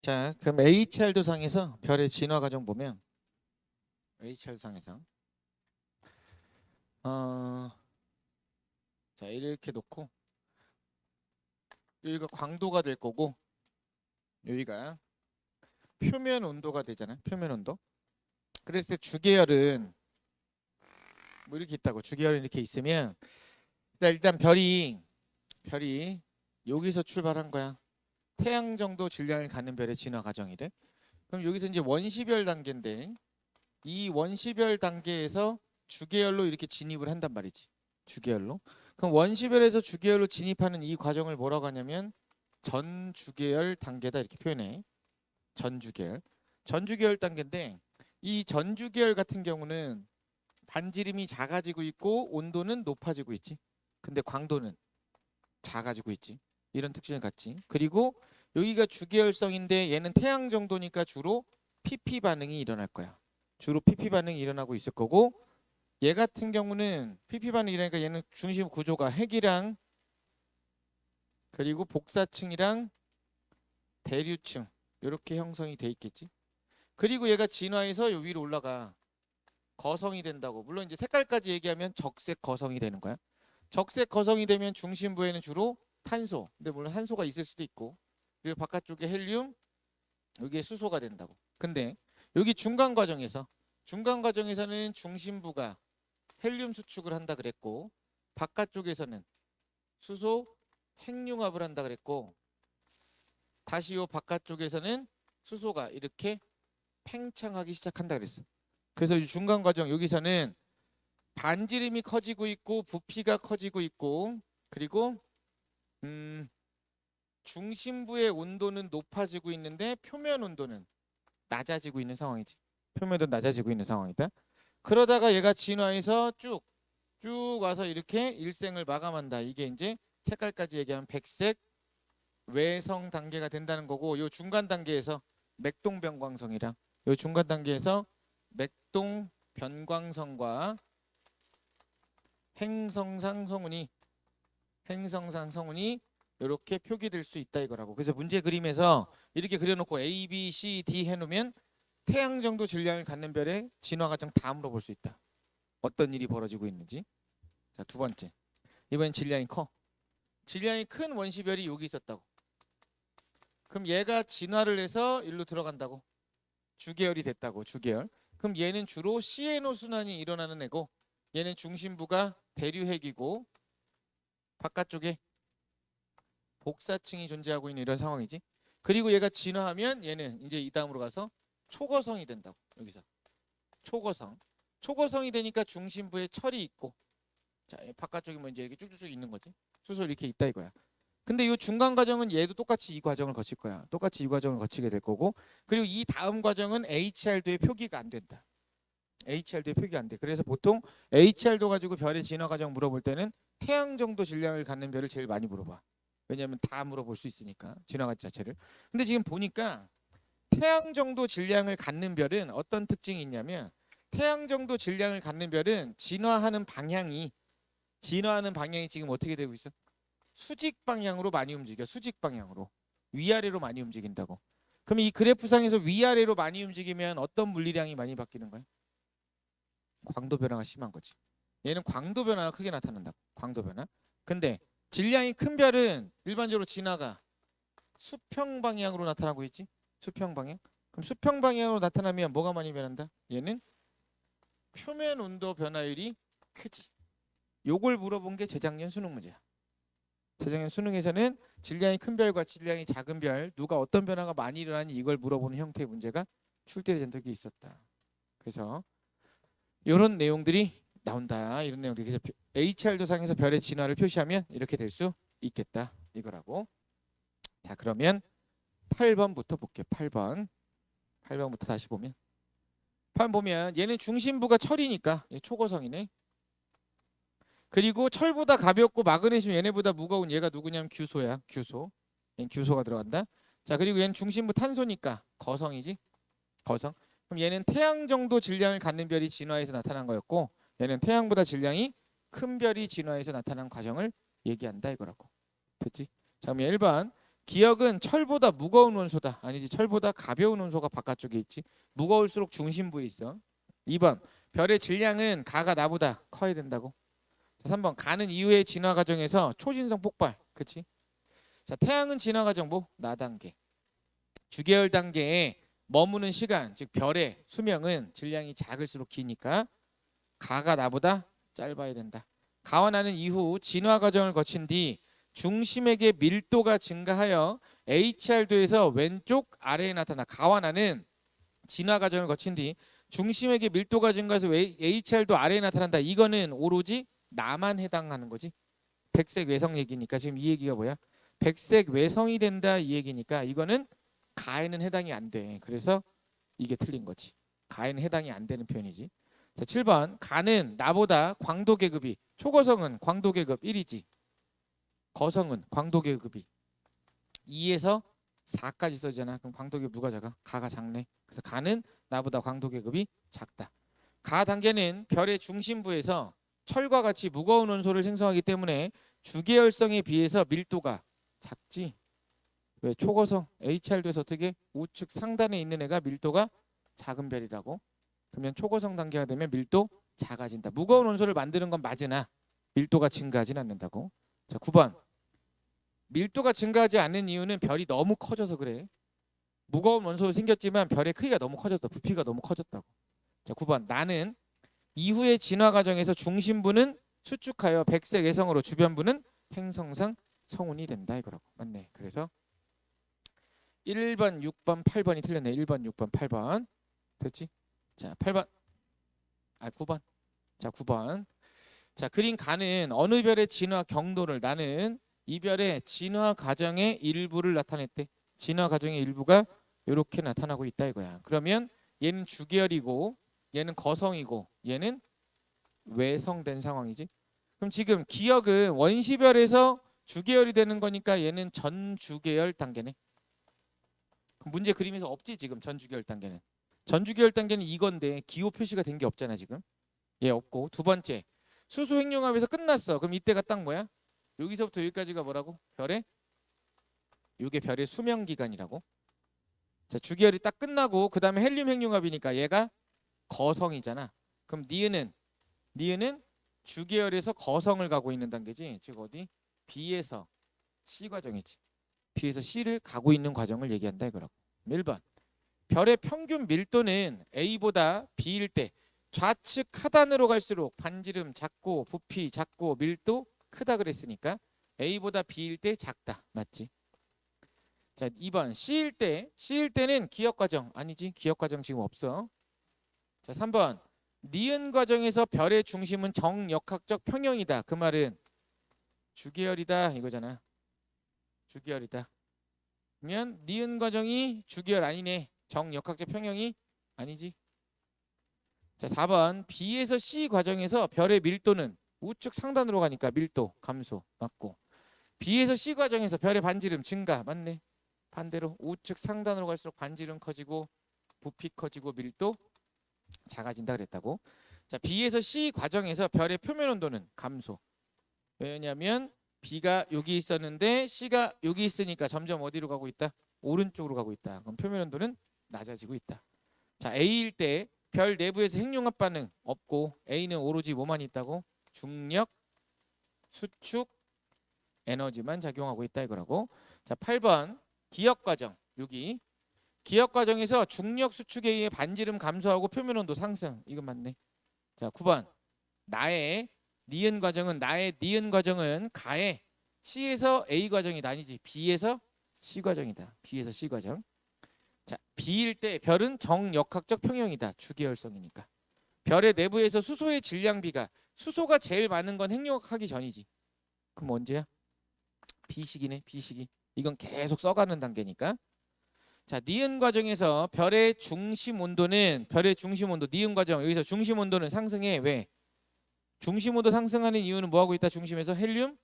자, 그럼 HR 도상에서 별의 진화 과정 보면 HR 상에서 자 이렇게 놓고 여기가 광도가 될 거고 여기가 표면 온도가 되잖아요. 표면 온도. 그랬을 때 주계열은 뭐 이렇게 있다고. 주계열은 이렇게 있으면 일단 별이 여기서 출발한 거야. 태양 정도 질량을 갖는 별의 진화 과정이래. 그럼 여기서 이제 원시별 단계인데 이 원시별 단계에서 주계열로 이렇게 진입을 한단 말이지. 주계열로. 그럼 원시별에서 주계열로 진입하는 이 과정을 뭐라고 하냐면 전주계열 단계다 이렇게 표현해. 전주계열. 전주계열 단계인데 이 전주계열 같은 경우는 반지름이 작아지고 있고 온도는 높아지고 있지. 근데 광도는 작아지고 있지. 이런 특징을 갖지. 그리고 여기가 주계열성인데 얘는 태양 정도니까 주로 PP 반응이 일어날 거야. 주로 PP 반응이 일어나고 있을 거고 얘 같은 경우는 PP 반응이 일어나니까 얘는 중심 구조가 핵이랑 그리고 복사층이랑 대류층 이렇게 형성이 돼 있겠지. 그리고 얘가 진화해서 요 위로 올라가 거성이 된다고. 물론 이제 색깔까지 얘기하면 적색 거성이 되는 거야. 적색 거성이 되면 중심부에는 주로 탄소. 근데 물론 한소가 있을 수도 있고. 그리고 바깥쪽에 헬륨, 여기에 수소가 된다고. 근데 여기 중간 과정에서는 중심부가 헬륨 수축을 한다 그랬고 바깥쪽에서는 수소 핵융합을 한다 그랬고 다시 요 바깥쪽에서는 수소가 이렇게 팽창하기 시작한다 그랬어. 그래서 이 중간 과정 여기서는 반지름이 커지고 있고 부피가 커지고 있고 그리고 중심부의 온도는 높아지고 있는데 표면 온도는 낮아지고 있는 상황이지. 표면도 낮아지고 있는 상황이다. 그러다가 얘가 진화해서 쭉 와서 이렇게 일생을 마감한다. 이게 이제 색깔까지 얘기하면 백색 외성 단계가 된다는 거고 요 중간 단계에서 맥동변광성이랑 요 중간 단계에서 맥동변광성과 행성상 성운이 이렇게 표기될 수 있다 이거라고. 그래서 문제 그림에서 이렇게 그려놓고 A, B, C, D 해놓으면 태양 정도 질량을 갖는 별의 진화 과정 다 물어볼 수 있다. 어떤 일이 벌어지고 있는지. 자, 두 번째. 이번엔 질량이 커. 질량이 큰 원시별이 여기 있었다고. 그럼 얘가 진화를 해서 일로 들어간다고. 주계열이 됐다고. 주계열. 그럼 얘는 주로 CNO 순환이 일어나는 애고 얘는 중심부가 대류핵이고 바깥쪽에 복사층이 존재하고 있는 이런 상황이지. 그리고 얘가 진화하면 얘는 이제 이 다음으로 가서 초거성이 된다고. 여기서 초거성. 초거성이 되니까 중심부에 철이 있고 자 바깥쪽에 뭐 이제 이렇게 쭉쭉쭉 있는 거지. 수소 이렇게 있다 이거야. 근데 이 중간 과정은 얘도 똑같이 이 과정을 거칠 거야. 똑같이 이 과정을 거치게 될 거고 그리고 이 다음 과정은 HR도의 표기가 안 된다. HR도의 표기가 안 돼. 그래서 보통 HR도 가지고 별의 진화 과정 물어볼 때는 태양 정도 질량을 갖는 별을 제일 많이 물어봐. 왜냐하면 다 물어볼 수 있으니까 진화 과정 자체를. 근데 지금 보니까 태양 정도 질량을 갖는 별은 어떤 특징이 있냐면 태양 정도 질량을 갖는 별은 진화하는 방향이 지금 어떻게 되고 있어? 수직 방향으로 많이 움직여. 수직 방향으로. 위아래로 많이 움직인다고. 그럼 이 그래프상에서 위아래로 많이 움직이면 어떤 물리량이 많이 바뀌는 거야? 광도 변화가 심한 거지. 얘는 광도 변화가 크게 나타난다. 광도 변화. 근데 질량이 큰 별은 일반적으로 진화가 수평 방향으로 나타나고 있지. 수평 방향. 그럼 수평 방향으로 나타나면 뭐가 많이 변한다? 얘는 표면 온도 변화율이 크지. 요걸 물어본 게 재작년 수능 문제야. 재작년 수능에서는 질량이 큰 별과 질량이 작은 별 누가 어떤 변화가 많이 일어나니 이걸 물어보는 형태의 문제가 출제된 적이 있었다. 그래서 이런 내용들이 나온다. 이런 내용들이. 그래서 HR 도상에서 별의 진화를 표시하면 이렇게 될 수 있겠다. 이거라고. 자, 그러면 8번부터 볼게요. 8번부터 다시 보면 8번 보면 얘는 중심부가 철이니까 초고성이네. 그리고 철보다 가볍고 마그네슘 얘네보다 무거운 얘가 누구냐면 규소야. 규소. 얘는 규소가 들어간다. 자, 그리고 얘는 중심부 탄소니까 거성이지. 거성. 그럼 얘는 태양 정도 질량을 갖는 별이 진화해서 나타난 거였고 얘는 태양보다 질량이 큰 별이 진화해서 나타난 과정을 얘기한다 이거라고. 됐지? 자, 그럼 1번 기역은 철보다 무거운 원소다. 아니지, 철보다 가벼운 원소가 바깥쪽에 있지. 무거울수록 중심부에 있어. 2번 별의 질량은 가가 나보다 커야 된다고. 자, 3번 가는 이후의 진화 과정에서 초진성 폭발. 그치? 자, 태양은 진화 과정 뭐? 나단계. 주계열 단계에 머무는 시간, 즉 별의 수명은 질량이 작을수록 기니까 가가 나보다 짧아야 된다. 가와 나는 이후 진화 과정을 거친 뒤 중심에게 밀도가 증가하여 HR도에서 왼쪽 아래에 나타나. 가와 나는 진화 과정을 거친 뒤 중심에게 밀도가 증가해서 HR도 아래에 나타난다. 이거는 오로지 나만 해당하는 거지. 백색 외성 얘기니까. 지금 이 얘기가 뭐야? 백색 외성이 된다 이 얘기니까 이거는 가에는 해당이 안 돼. 그래서 이게 틀린 거지. 가에는 해당이 안 되는 표현이지. 자, 7번 가는 나보다 광도 계급이, 초거성은 광도 계급 1이지. 거성은 광도 계급이 2에서 4까지 써지잖아. 그럼 광도 계급 누가 작아? 가가 작네. 그래서 가는 나보다 광도 계급이 작다. 가 단계는 별의 중심부에서 철과 같이 무거운 원소를 생성하기 때문에 주계열성에 비해서 밀도가 작지. 왜? 초거성 HR도에서 어떻게 우측 상단에 있는 애가 밀도가 작은 별이라고. 그러면 초거성 단계가 되면 밀도 작아진다. 무거운 원소를 만드는 건 맞으나 밀도가 증가하진 않는다고. 자, 9번 밀도가 증가하지 않는 이유는 별이 너무 커져서 그래. 무거운 원소 생겼지만 별의 크기가 너무 커졌다. 부피가 너무 커졌다고. 자, 9번 나는 이후의 진화 과정에서 중심부는 수축하여 백색 외성으로 주변부는 행성상 성운이 된다 이거라고. 맞네. 그래서 1번, 6번, 8번이 틀렸네. 1번, 6번, 8번. 됐지? 자, 8번. 9번. 자, 9번. 자, 그린 가는 어느 별의 진화 경도를, 나는 이 별의 진화 과정의 일부를 나타냈대. 진화 과정의 일부가 이렇게 나타나고 있다 이거야. 그러면 얘는 주계열이고 얘는 거성이고 얘는 외성된 상황이지. 그럼 지금 기역은 원시별에서 주계열이 되는 거니까 얘는 전주계열 단계네. 그럼 문제 그림에서 없지 지금 전주계열 단계는. 전주계열 단계는 이건데 기호 표시가 된 게 없잖아 지금. 얘 없고. 두 번째 수소 핵융합에서 끝났어. 그럼 이때가 딱 뭐야? 여기서부터 여기까지가 뭐라고? 별의, 이게 별의 수명 기간이라고. 자, 주계열이 딱 끝나고 그 다음에 헬륨 핵융합이니까 얘가 거성이잖아. 그럼 니은은 주계열에서 거성을 가고 있는 단계지. 즉 어디? B에서 C 과정이지. B에서 C를 가고 있는 과정을 얘기한다 이거라고. 1번 별의 평균 밀도는 A보다 B일 때 좌측 하단으로 갈수록 반지름 작고 부피 작고 밀도 크다 그랬으니까 A보다 B일 때 작다. 맞지? 자, 2번 C일 때는 기역 과정 아니지. 기역 과정 지금 없어. 자, 3번 니은 과정에서 별의 중심은 정역학적 평형이다. 그 말은 주계열이다 이거잖아. 주계열이다. 그러면 니은 과정이 주계열 아니네. 정역학적 평형이 아니지. 자, 4번 B에서 C 과정에서 별의 밀도는 우측 상단으로 가니까 밀도 감소 맞고, B에서 C 과정에서 별의 반지름 증가 맞네. 반대로 우측 상단으로 갈수록 반지름 커지고 부피 커지고 밀도 작아진다 그랬다고. 자, B에서 C 과정에서 별의 표면 온도는 감소. 왜냐면 B가 여기 있었는데 C가 여기 있으니까 점점 어디로 가고 있다? 오른쪽으로 가고 있다. 그럼 표면 온도는 낮아지고 있다. 자, A일 때 별 내부에서 핵융합 반응 없고 A는 오로지 뭐만 있다고? 중력, 수축, 에너지만 작용하고 있다 이거라고. 자, 8번 기역 과정. 여기 기역 과정에서 중력 수축에 의해 반지름 감소하고 표면 온도 상승. 이건 맞네. 자, 9번 나의 니은 과정은 가의 C에서 A 과정이다. 아니지. B에서 C 과정이다. B에서 C 과정. 자, B일 때 별은 정역학적 평형이다. 주계열성이니까. 별의 내부에서 수소의 질량비가, 수소가 제일 많은 건 핵융합하기 전이지. 그럼 언제야? B식이네. B식이. 이건 계속 써가는 단계니까. 자, 니은 과정에서 별의 중심 온도는 니은 과정 여기서 중심 온도는 상승해. 왜? 중심 온도 상승하는 이유는 뭐 하고 있다? 중심에서 헬륨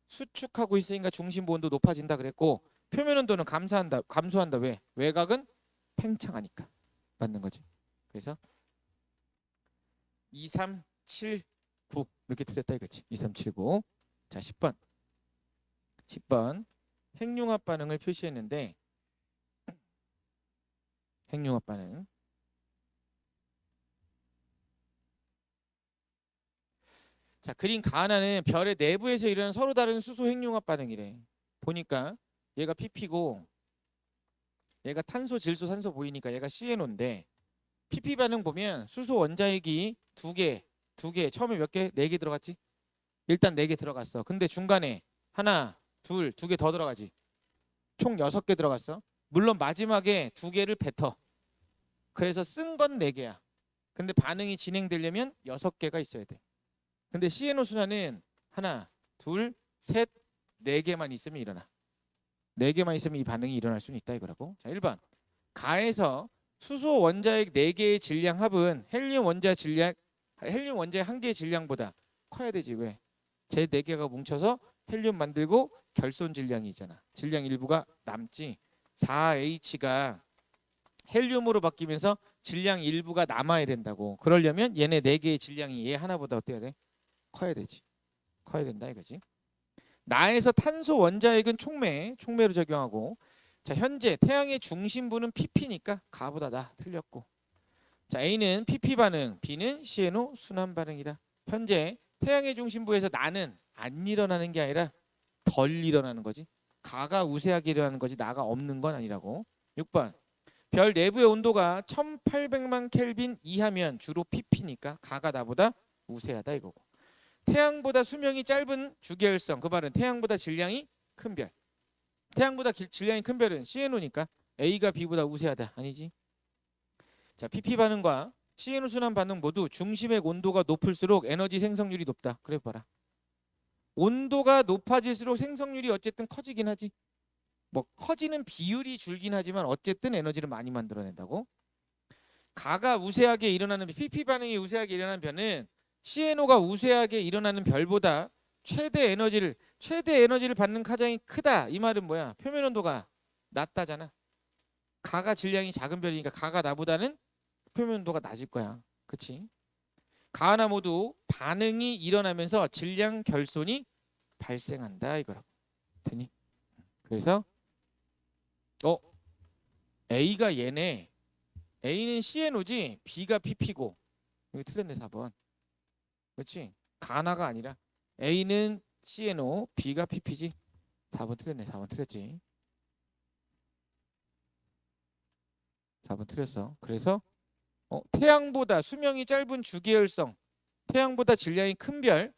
수축하고 있으니까 중심 온도 높아진다 그랬고, 표면 온도는 감소한다. 왜? 외곽은 팽창하니까. 맞는 거지. 그래서 2, 3, 7, 9 이렇게 틀렸다 이거지. 2, 3, 7, 9. 자, 10번 핵융합 반응을 표시했는데 핵융합 반응. 자, 그림 가하나는 별의 내부에서 일어나는 서로 다른 수소 핵융합 반응이래. 보니까 얘가 pp고 얘가 탄소, 질소, 산소 보이니까 얘가 CNO인데 pp 반응 보면 수소 원자핵이 두 개, 처음에 몇 개? 네 개 들어갔지? 일단 네 개 들어갔어. 근데 중간에 하나, 둘, 두 개 더 들어가지. 총 6개 들어갔어. 물론 마지막에 두 개를 뱉어. 그래서 쓴 건 네 개야. 근데 반응이 진행되려면 6개가 있어야 돼. 근데 CNO 순환은 하나, 둘, 셋, 네 개만 있으면 일어나. 네 개만 있으면 이 반응이 일어날 수는 있다 이거라고. 자, 1번. 가에서 수소 원자핵 4개의 질량 합은 헬륨 원자핵 한 개의 질량보다 커야 되지. 왜? 제 4개가 뭉쳐서 헬륨 만들고 결손 질량이 있잖아. 질량 일부가 남지. 4H가 헬륨으로 바뀌면서 질량 일부가 남아야 된다고. 그러려면 얘네 4개의 질량이 얘 하나보다 어때야 돼? 커야 되지. 커야 된다 이거지. 나에서 탄소 원자핵은 촉매로 적용하고. 자, 현재 태양의 중심부는 pp니까 가보다 나 틀렸고. 자, A는 pp 반응, B는 CNO 순환 반응이다. 현재 태양의 중심부에서 나는 안 일어나는 게 아니라 덜 일어나는 거지. 가가 우세하게 일어나는 거지 나가 없는 건 아니라고. 6번. 별 내부의 온도가 1800만 켈빈 이하면 주로 pp니까 가가 나보다 우세하다 이거고. 태양보다 수명이 짧은 주계열성, 그 말은 태양보다 질량이 큰 별. 태양보다 질량이 큰 별은 CNO니까 A가 B보다 우세하다. 아니지? 자, PP 반응과 CNO 순환 반응 모두 중심의 온도가 높을수록 에너지 생성률이 높다. 그래 봐라. 온도가 높아질수록 생성률이 어쨌든 커지긴 하지. 뭐 커지는 비율이 줄긴 하지만 어쨌든 에너지를 많이 만들어낸다고. 가가 우세하게 일어나는 PP 반응이 우세하게 일어나는 별은 CNO가 우세하게 일어나는 별보다 최대 에너지를 받는 가장이 크다. 이 말은 뭐야? 표면 온도가 낮다잖아. 가가 질량이 작은 별이니까 가가 나보다는 표면 온도가 낮을 거야. 그치? 가하나 모두 반응이 일어나면서 질량 결손이 발생한다 이거라고. 되니? 그래서 A가 얘네. A는 CNO지 B가 PP고. 여기 틀렸네 4번. 그렇지? 가나가 아니라 A는 CNO, B가 PP지. 4번 틀렸네. 4번 틀렸지. 4번 틀렸어. 그래서 태양보다 수명이 짧은 주계열성, 태양보다 질량이 큰 별.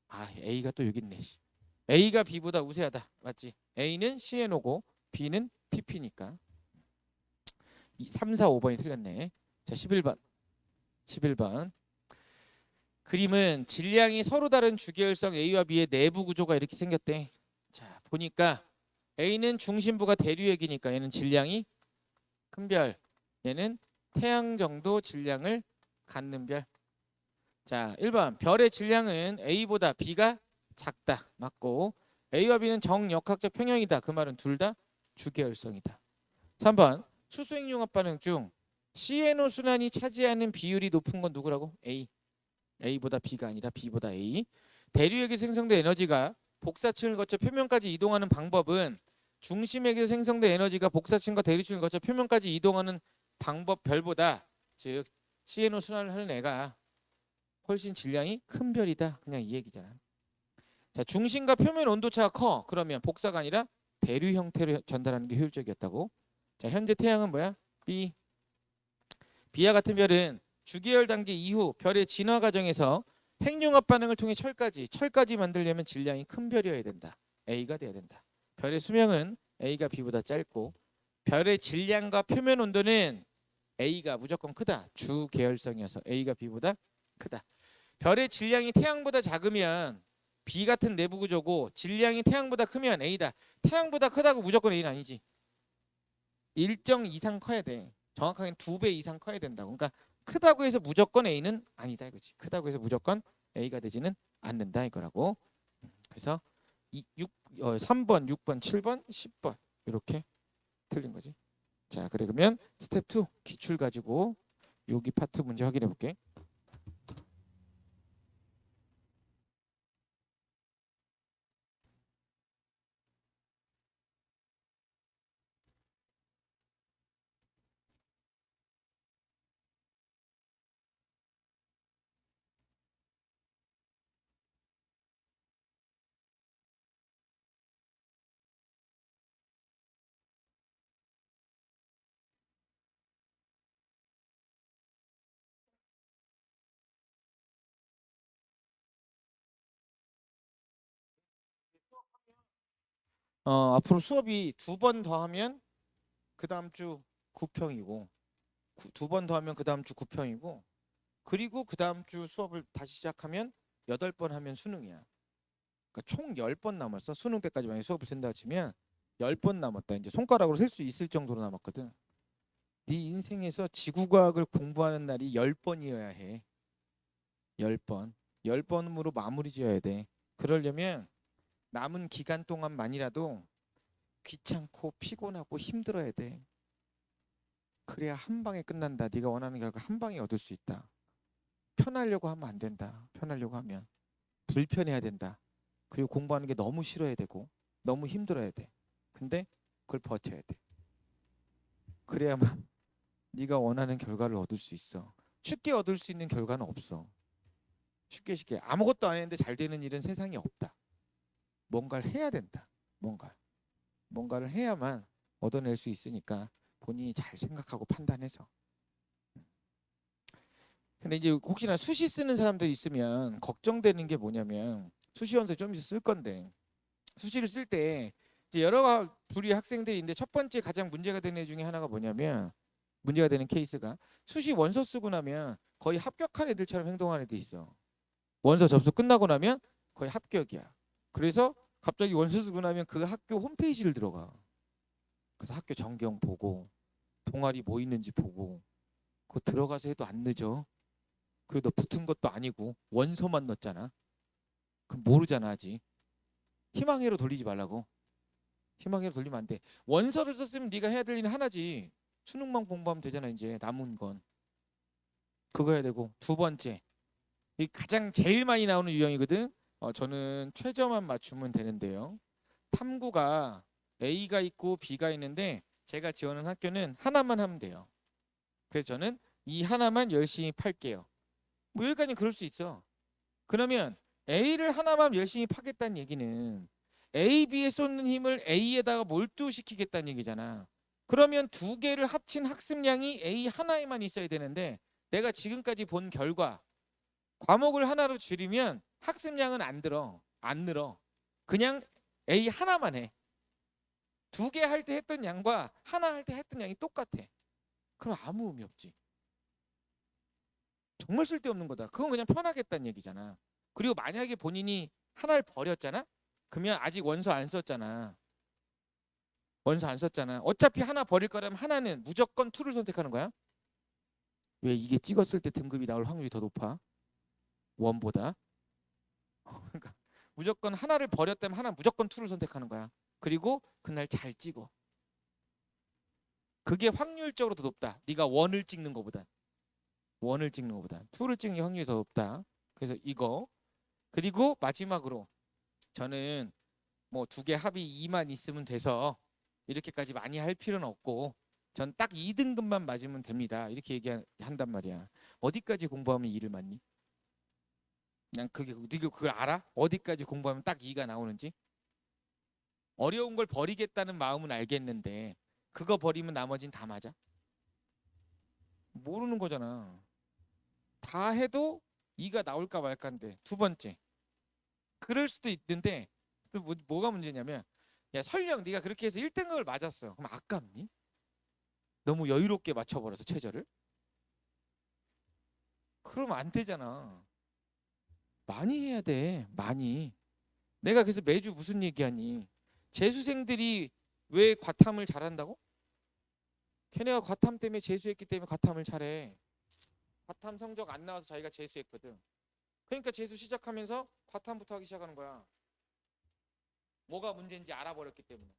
아, A가 또 여기 있네. A가 B보다 우세하다. 맞지? A는 CNO고 B는 PP니까. 3, 4, 5번이 틀렸네. 자, 11번. 11번. 그림은 질량이 서로 다른 주계열성 A와 B의 내부 구조가 이렇게 생겼대. 자, 보니까 A는 중심부가 대류핵이니까 얘는 질량이 큰 별. 얘는 태양 정도 질량을 갖는 별. 자, 1번. 별의 질량은 A보다 B가 작다. 맞고. A와 B는 정역학적 평형이다. 그 말은 둘 다 주계열성이다. 3번. 수소핵융합 반응 중 CNO 순환이 차지하는 비율이 높은 건 누구라고? A. A보다 B가 아니라 B보다 A. 대류액에 생성된 에너지가 복사층을 거쳐 표면까지 이동하는 방법은 중심액에서 생성된 에너지가 복사층과 대류층을 거쳐 표면까지 이동하는 방법 별보다, 즉 CNO 순환을 하는 애가 훨씬 질량이 큰 별이다. 그냥 이 얘기잖아. 자, 중심과 표면 온도차가 커. 그러면 복사가 아니라 대류 형태로 전달하는 게 효율적이었다고. 자, 현재 태양은 뭐야? B. B와 같은 별은 주계열 단계 이후 별의 진화 과정에서 핵융합 반응을 통해 철까지 만들려면 질량이 큰 별이어야 된다. A가 돼야 된다. 별의 수명은 A가 B보다 짧고 별의 질량과 표면 온도는 A가 무조건 크다. 주계열성이어서 A가 B보다 크다. 별의 질량이 태양보다 작으면 B 같은 내부 구조고 질량이 태양보다 크면 A다. 태양보다 크다고 무조건 A는 아니지. 일정 이상 커야 돼. 정확하게는 2배 이상 커야 된다고. 그러니까 크다고 해서 무조건 A는 아니다 이거지. 크다고 해서 무조건 A가 되지는 않는다 이거라고. 그래서 3번, 6번, 7번, 10번 이렇게 틀린 거지. 자, 그러면 스텝 2 기출 가지고 여기 파트 문제 확인해 볼게. 앞으로 수업이 2번 더 하면 그 다음 주 9평이고 2번 더 하면 그 다음 주 9평이고 그리고 그 다음 주 수업을 다시 시작하면 8번 하면 수능이야. 그러니까 총 10번 남았어. 수능 때까지 만약에 수업을 된다 치면 10번 남았다. 이제 손가락으로 셀 수 있을 정도로 남았거든. 네 인생에서 지구과학을 공부하는 날이 10번이어야 해. 10번. 10번으로 마무리 지어야 돼. 그러려면 남은 기간 동안만이라도 귀찮고 피곤하고 힘들어야 돼. 그래야 한 방에 끝난다. 네가 원하는 결과 한 방에 얻을 수 있다. 편하려고 하면 안 된다. 편하려고 하면 불편해야 된다. 그리고 공부하는 게 너무 싫어야 되고 너무 힘들어야 돼. 근데 그걸 버텨야 돼. 그래야만 네가 원하는 결과를 얻을 수 있어. 쉽게 얻을 수 있는 결과는 없어. 쉽게 아무것도 안 했는데 잘 되는 일은 세상에 없다. 뭔가를 해야 된다. 뭔가를 해야만 얻어낼 수 있으니까 본인이 잘 생각하고 판단해서. 근데 이제 혹시나 수시 쓰는 사람들 있으면 걱정되는 게 뭐냐면 수시 연수 좀 있어 쓸 건데 수시를 쓸 때 이제 여러 부류의 학생들이 있는데 첫 번째 가장 문제가 되는 애 중에 하나가 뭐냐면 문제가 되는 케이스가 수시 원서 쓰고 나면 거의 합격한 애들처럼 행동하는 애들 있어. 원서 접수 끝나고 나면 거의 합격이야. 그래서 갑자기 원서 쓰고 나면 그 학교 홈페이지를 들어가. 그래서 학교 전경 보고 동아리 뭐 있는지 보고 그거 들어가서 해도 안 늦어. 그리고 너 붙은 것도 아니고 원서만 넣었잖아. 그럼 모르잖아 아직. 희망회로 돌리지 말라고. 희망회로 돌리면 안 돼. 원서를 썼으면 네가 해야 될 일은 하나지. 수능만 공부하면 되잖아 이제 남은 건. 그거 해야 되고 두 번째. 이 가장 제일 많이 나오는 유형이거든. 저는 최저만 맞추면 되는데요. 탐구가 A가 있고 B가 있는데 제가 지원한 학교는 하나만 하면 돼요. 그래서 저는 이 하나만 열심히 팔게요. 뭐 여기까지는 그럴 수 있어. 그러면 A를 하나만 열심히 파겠다는 얘기는 A, B에 쏟는 힘을 A에다가 몰두시키겠다는 얘기잖아. 그러면 두 개를 합친 학습량이 A 하나에만 있어야 되는데 내가 지금까지 본 결과 과목을 하나로 줄이면 학습량은 안 늘어. 그냥 A 하나만 해. 2개 할 때 했던 양과 하나 할 때 했던 양이 똑같아. 그럼 아무 의미 없지. 정말 쓸데없는 거다. 그건 그냥 편하겠다는 얘기잖아. 그리고 만약에 본인이 하나를 버렸잖아? 그러면 아직 원서 안 썼잖아. 원서 안 썼잖아. 어차피 하나 버릴 거라면 하나는 무조건 2를 선택하는 거야. 왜 이게 찍었을 때 등급이 나올 확률이 더 높아? 원보다. 그러니까 무조건 하나를 버렸다면 하나 무조건 2를 선택하는 거야. 그리고 그날 잘 찍어. 그게 확률적으로 더 높다. 네가 원을 찍는 것보다. 2를 찍는 게 확률이 더 높다. 그래서 이거. 그리고 마지막으로 저는 뭐 2개 합이 2만 있으면 돼서 이렇게까지 많이 할 필요는 없고 전 딱 2등급만 맞으면 됩니다. 이렇게 얘기한단 말이야. 어디까지 공부하면 2를 맞니? 그냥 네가 그걸 알아? 어디까지 공부하면 딱 2가 나오는지? 어려운 걸 버리겠다는 마음은 알겠는데 그거 버리면 나머진 다 맞아? 모르는 거잖아. 다 해도 2가 나올까 말까인데. 두 번째. 그럴 수도 있는데 또 뭐가 문제냐면 야 설령 네가 그렇게 해서 1등급을 맞았어. 그럼 아깝니? 너무 여유롭게 맞춰버려서 최저를? 그러면 안 되잖아. 많이 해야 돼. 많이. 내가 그래서 매주 무슨 얘기하니? 재수생들이 왜 과탐을 잘한다고? 걔네가 과탐 때문에 재수했기 때문에 과탐을 잘해. 과탐 성적 안 나와서 자기가 재수했거든. 그러니까 재수 시작하면서 과탐부터 하기 시작하는 거야. 뭐가 문제인지 알아버렸기 때문에.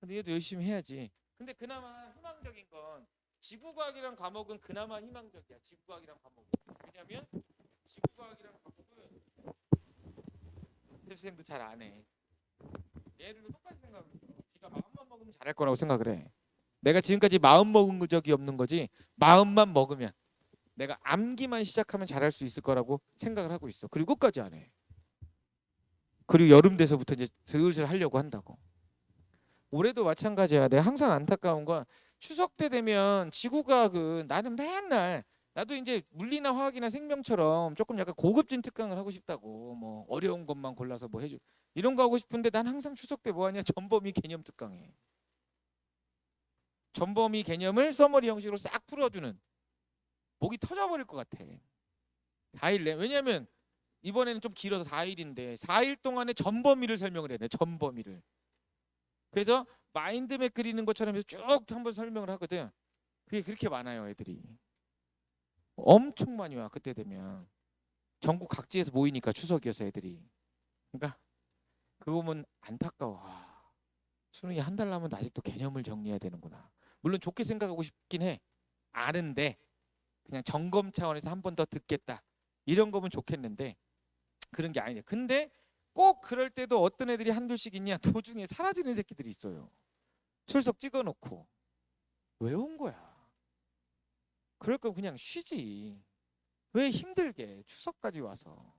근데 얘도 열심히 해야지. 근데 그나마 희망적인 건 지구과학이란 과목은 그나마 희망적이야. 지구과학이란 과목은. 왜냐면 지구과학이란 과목은 재수생도 잘 안 해. 얘들도 똑같이 생각을 했어. 지가 마음만 먹으면 잘할 거라고 생각을 해. 내가 지금까지 마음 먹은 적이 없는 거지. 마음만 먹으면 내가 암기만 시작하면 잘할 수 있을 거라고 생각을 하고 있어. 그리고 끝까지 안 해. 그리고 여름 돼서부터 이제 슬슬 하려고 한다고. 올해도 마찬가지야. 내가 항상 안타까운 건 추석 때 되면 지구과학은 나는 맨날 나도 이제 물리나 화학이나 생명처럼 조금 약간 고급진 특강을 하고 싶다고. 뭐 어려운 것만 골라서 뭐 해줘. 이런 거 하고 싶은데 난 항상 추석 때 뭐 하냐? 전범위 개념 특강해. 전범위 개념을 서머리 형식으로 싹 풀어주는. 목이 터져버릴 것 같아. 4일 내. 왜냐면 이번에는 좀 길어서 4일인데 4일 동안에 전범위를 설명을 해야 돼. 전범위를. 그래서 마인드맵 그리는 것처럼 해서 쭉 한번 설명을 하거든. 그게 그렇게 많아요, 애들이. 엄청 많이 와 그때 되면. 전국 각지에서 모이니까 추석이어서 애들이. 그러니까 그거 보면 안타까워. 수능이 한 달 남았는데 아직도 개념을 정리해야 되는구나. 물론 좋게 생각하고 싶긴 해. 아는데 그냥 점검 차원에서 한 번 더 듣겠다. 이런 거면 좋겠는데 그런 게 아니네. 근데 꼭 그럴 때도 어떤 애들이 한둘씩 있냐. 도중에 사라지는 새끼들이 있어요. 출석 찍어놓고. 왜 온 거야? 그럴 거면 그냥 쉬지. 왜 힘들게 추석까지 와서.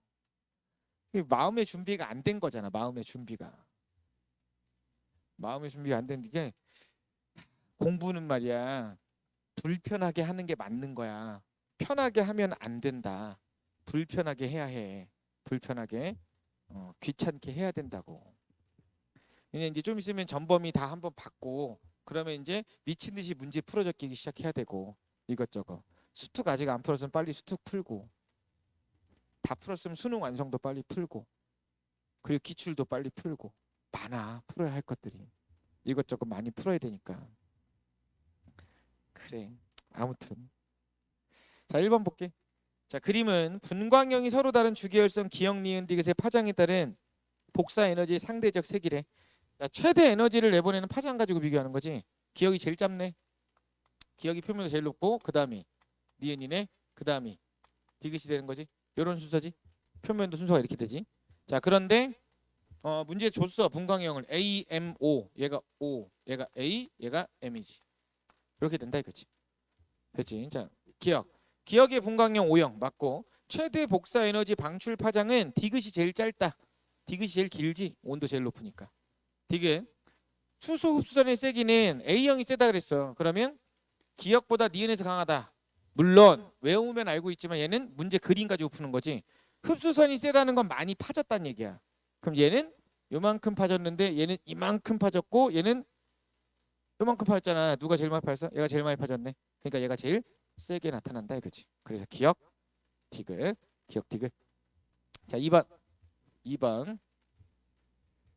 마음의 준비가 안 된 거잖아. 마음의 준비가. 마음의 준비가 안 된 게 공부는 말이야. 불편하게 하는 게 맞는 거야. 편하게 하면 안 된다. 불편하게 해야 해. 불편하게. 귀찮게 해야 된다고. 이제 좀 있으면 전범위 다 한번 받고 그러면 이제 미친 듯이 문제 풀어 적기 시작해야 되고 이것저것. 수특 아직 안 풀었으면 빨리 수특 풀고 다 풀었으면 수능 완성도 빨리 풀고 그리고 기출도 빨리 풀고 많아 풀어야 할 것들이 이것저것 많이 풀어야 되니까 그래 아무튼 자 1번 볼게. 자 그림은 분광형이 서로 다른 주기혈성 기억 니은 디귿의 파장에 따른 복사 에너지의 상대적 세기래. 자, 최대 에너지를 내보내는 파장 가지고 비교하는 거지. 기억이 제일 짧네. 기억이 표면에서 제일 높고 그 다음이 니은이네. 그 다음이 디귿이 되는 거지. 이런 순서지. 표면도 순서가 이렇게 되지. 자 그런데 문제에 줬어. 분광형을 A, M, O. 얘가 O, 얘가 A, 얘가 M이지. 이렇게 된다 이거지. 됐지. 자 기억. 기억의 분광형 O형 맞고 최대 복사 에너지 방출 파장은 디귿이 제일 짧다. 디귿이 제일 길지. 온도 제일 높으니까. 디귿. 수소 흡수선의 세기는 A형이 세다 그랬어. 그러면 기억보다 니은에서 강하다. 물론 외우면 알고 있지만 얘는 문제 그림 가지고 푸는 거지. 흡수선이 세다는 건 많이 파졌다는 얘기야. 그럼 얘는 요만큼 파졌는데 얘는 이만큼 파졌고 얘는 요만큼 파졌잖아. 누가 제일 많이 파졌어? 얘가 제일 많이 파졌네. 그러니까 얘가 제일 세게 나타난다 이거지. 그래서 기억 디귿. 기억 디귿. 자 2번. 2번.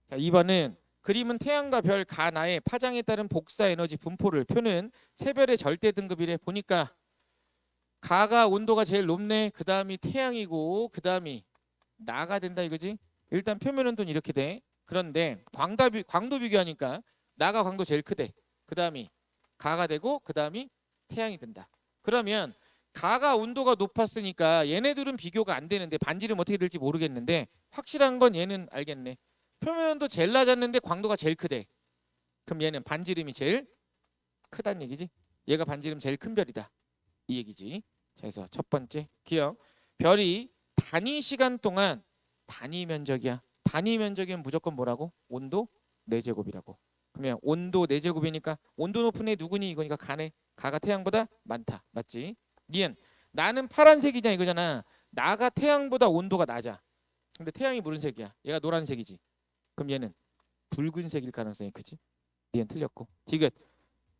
자 2번은 그림은 태양과 별 가나의 파장에 따른 복사 에너지 분포를 표는 세별의 절대 등급이래. 보니까 가가 온도가 제일 높네. 그 다음이 태양이고 그 다음이 나가 된다 이거지. 일단 표면 온도는 이렇게 돼. 그런데 광도 비교하니까 나가 광도 제일 크대. 그 다음이 가가 되고 그 다음이 태양이 된다. 그러면 가가 온도가 높았으니까 얘네들은 비교가 안 되는데 반지름 어떻게 될지 모르겠는데 확실한 건 얘는 알겠네. 표면 온도 제일 낮았는데 광도가 제일 크대. 그럼 얘는 반지름이 제일 크다는 얘기지. 얘가 반지름 제일 큰 별이다. 이 얘기지. 자, 그래서 첫 번째 기억. 별이 단위 시간 동안 단위 면적이야. 단위 면적이면 무조건 뭐라고? 온도 4제곱이라고. 그러면 온도 4제곱이니까 온도 높은 애 누구니 이거니까 가네. 가가 태양보다 많다. 맞지? 니은. 나는 파란색이냐 이거잖아. 나가 태양보다 온도가 낮아. 근데 태양이 무슨 색이야? 얘가 노란색이지. 그럼 얘는 붉은색일 가능성이 크지. 니은 틀렸고. 디귿.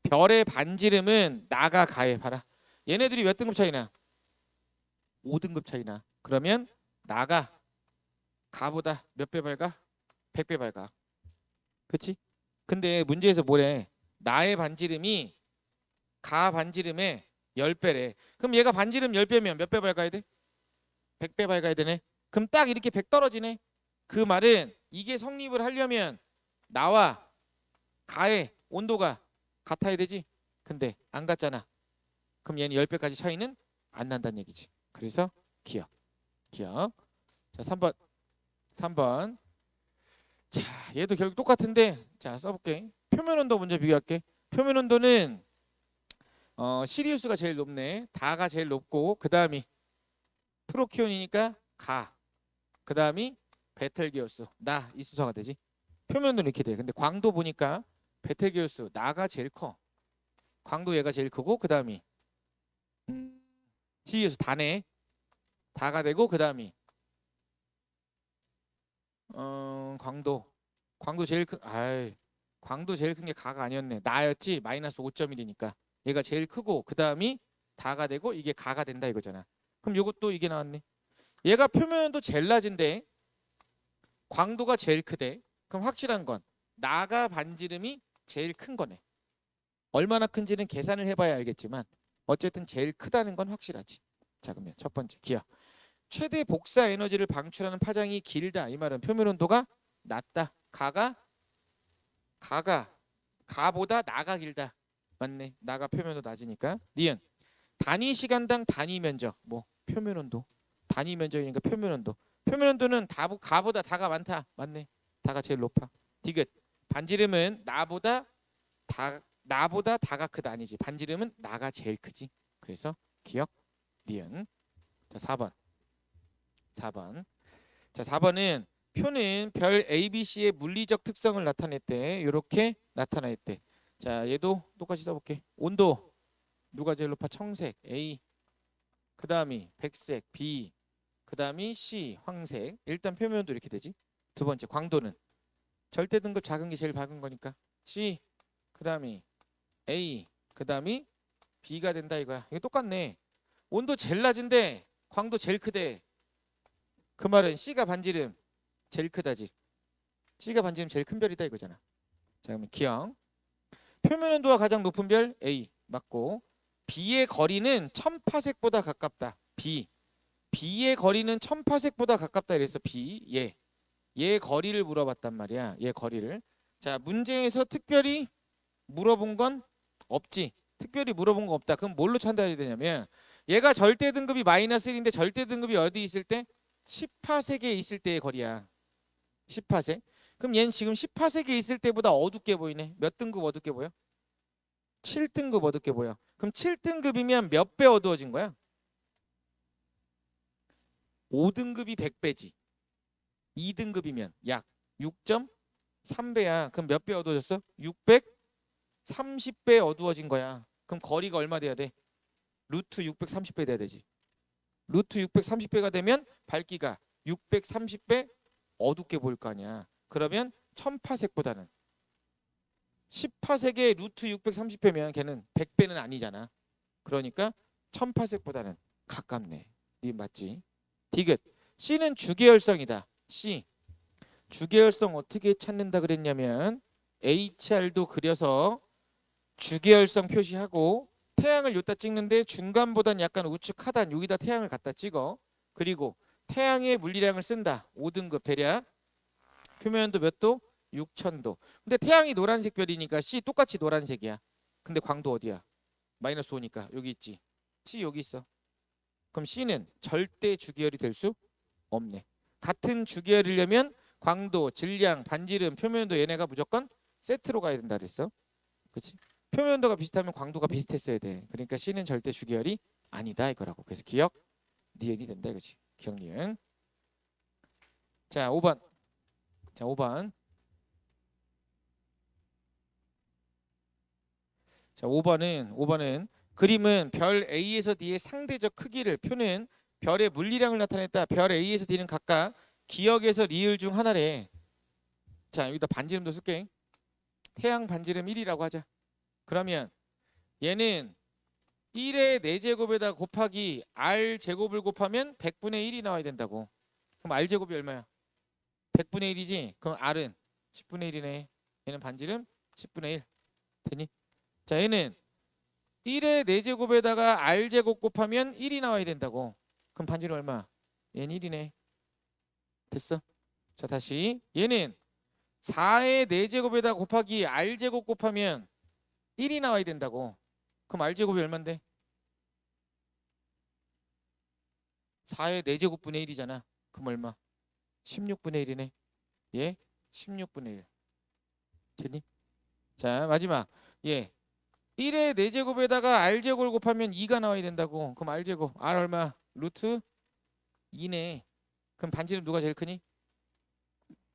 별의 반지름은 나가 가에 봐라. 얘네들이 몇 등급 차이나? 5등급 차이나. 그러면 나가 가보다 몇 배 밝아? 100배 밝아. 그치? 근데 문제에서 뭐래? 나의 반지름이 가 반지름의 10배래. 그럼 얘가 반지름 10배면 몇 배 밝아야 돼? 100배 밝아야 되네. 그럼 딱 이렇게 100 떨어지네. 그 말은 이게 성립을 하려면 나와 가의 온도가 같아야 되지. 근데 안 같잖아. 그럼 얘는 10배까지 차이는 안 난다는 얘기지. 그래서 기억. 기억. 자, 3번. 3번. 자, 얘도 결국 똑같은데 자, 써볼게. 표면 온도 먼저 비교할게. 표면 온도는 시리우스가 제일 높네. 다가 제일 높고 그 다음이 프로키온이니까 가. 그 다음이 베텔게우스. 나 이 순서가 되지. 표면 온도는 이렇게 돼. 근데 광도 보니까 베텔게우스 나가 제일 커. 광도 얘가 제일 크고 그 다음이 C에서 다네. 다가 되고 그 다음이 광도 제일 큰 광도 제일 큰 게 가가 아니었네. 나였지. 마이너스 5.1이니까 얘가 제일 크고 그 다음이 다가 되고 이게 가가 된다 이거잖아. 그럼 요것도 이게 나왔네. 얘가 표면도 제일 낮은데 광도가 제일 크대. 그럼 확실한 건 나가 반지름이 제일 큰 거네. 얼마나 큰지는 계산을 해봐야 알겠지만 어쨌든 제일 크다는 건 확실하지. 자 그러면 첫 번째 기억. 최대 복사 에너지를 방출하는 파장이 길다. 이 말은 표면 온도가 낮다. 가보다 나가 길다. 맞네. 나가 표면 온도 낮으니까. 니은 단위 시간당 단위 면적. 뭐 표면 온도. 단위 면적이니까 표면 온도. 표면 온도는 가보다 다가 많다. 맞네. 다가 제일 높아. 디귿. 반지름은 나보다 다가 크다. 아니지. 반지름은 나가 제일 크지. 그래서 기억. 니은. 자 4번. 자 4번은 표는 별 ABC의 물리적 특성을 나타냈대. 이렇게 나타냈대. 자 얘도 똑같이 써볼게. 온도 누가 제일 높아? 청색 A. 그 다음이 백색 B. 그 다음이 C 황색. 일단 표면도 이렇게 되지. 두 번째 광도는 절대 등급 작은 게 제일 작은 거니까 C. 그 다음이 A. 그 다음이 B가 된다 이거야. 이게 똑같네. 온도 제일 낮은데 광도 제일 크대. 그 말은 C가 반지름 제일 크다지. C가 반지름 제일 큰 별이다 이거잖아. 자 그러면 기억. 표면 온도가 가장 높은 별 A 맞고 B의 거리는 1000파섹보다 가깝다. B의 거리는 1000파섹보다 가깝다 이랬어. 얘 거리를 물어봤단 말이야. 얘 거리를. 자 문제에서 특별히 물어본 건 없지. 특별히 물어본 거 없다. 그럼 뭘로 찾아야 되냐면 얘가 절대 등급이 마이너스 1인데 절대 등급이 어디 있을 때? 10파섹에 있을 때의 거리야. 10파섹. 그럼 얘는 지금 10파섹에 있을 때보다 어둡게 보이네. 몇 등급 어둡게 보여? 7등급 어둡게 보여. 그럼 7등급이면 몇 배 어두워진 거야? 5등급이 100배지. 2등급이면 약 6.3배야. 그럼 몇 배 어두워졌어? 630배 어두워진 거야. 그럼 거리가 얼마 돼야 돼? 루트 630배 돼야 되지. 루트 630배가 되면 밝기가 630배 어둡게 보일 거 아니야. 그러면 1000파섹보다는 10파섹의 루트 630배면 걔는 100배는 아니잖아. 그러니까 1000파섹보다는 가깝네. 니 맞지? 디귿. C는 주계열성이다. C. 주계열성 어떻게 찾는다 그랬냐면 HR도 그려서 주계열성 표시하고 태양을 여기다 찍는데 중간보단 약간 우측 하단 여기다 태양을 갖다 찍어. 그리고 태양의 물리량을 쓴다. 5등급 대략. 표면도 몇 도? 6000도. 근데 태양이 노란색 별이니까 C 똑같이 노란색이야. 근데 광도 어디야? 마이너스 5니까 여기 있지. C 여기 있어. 그럼 C는 절대 주계열이 될 수 없네. 같은 주계열이려면 광도, 질량, 반지름, 표면도 얘네가 무조건 세트로 가야 된다 그랬어. 그렇지? 표면도가 비슷하면 광도가 비슷했어야 돼. 그러니까 C는 절대 주계열이 아니다 이거라고. 그래서 기억 니은이 된다 이거지. 기억 니은. 자 5번. 자 5번. 자 5번은 그림은 별 A에서 D의 상대적 크기를 표는 별의 물리량을 나타냈다. 별 A에서 D는 각각 기역에서 리을 중 하나래. 자 여기다 반지름도 쓸게. 태양 반지름 1이라고 하자. 그러면 얘는 1의 4제곱에다 곱하기 R제곱을 곱하면 100분의 1이 나와야 된다고. 그럼 R제곱이 얼마야? 100분의 1이지? 그럼 R은 10분의 1이네. 얘는 반지름 10분의 1. 되니? 자 얘는 1의 4제곱에다가 R제곱 곱하면 1이 나와야 된다고. 그럼 반지름 얼마? 얘는 1이네. 됐어? 자 다시 얘는 4의 4제곱에다 곱하기 R제곱 곱하면 1이 나와야 된다고. 그럼 R제곱이 얼만데? 4의 4제곱분의 1이잖아. 그럼 얼마? 16분의 1이네. 예? 16분의 1. 됐니? 자 마지막 예 1의 4제곱에다가 R제곱을 곱하면 2가 나와야 된다고. 그럼 R제곱 R 얼마? 루트 2네. 그럼 반지름 누가 제일 크니?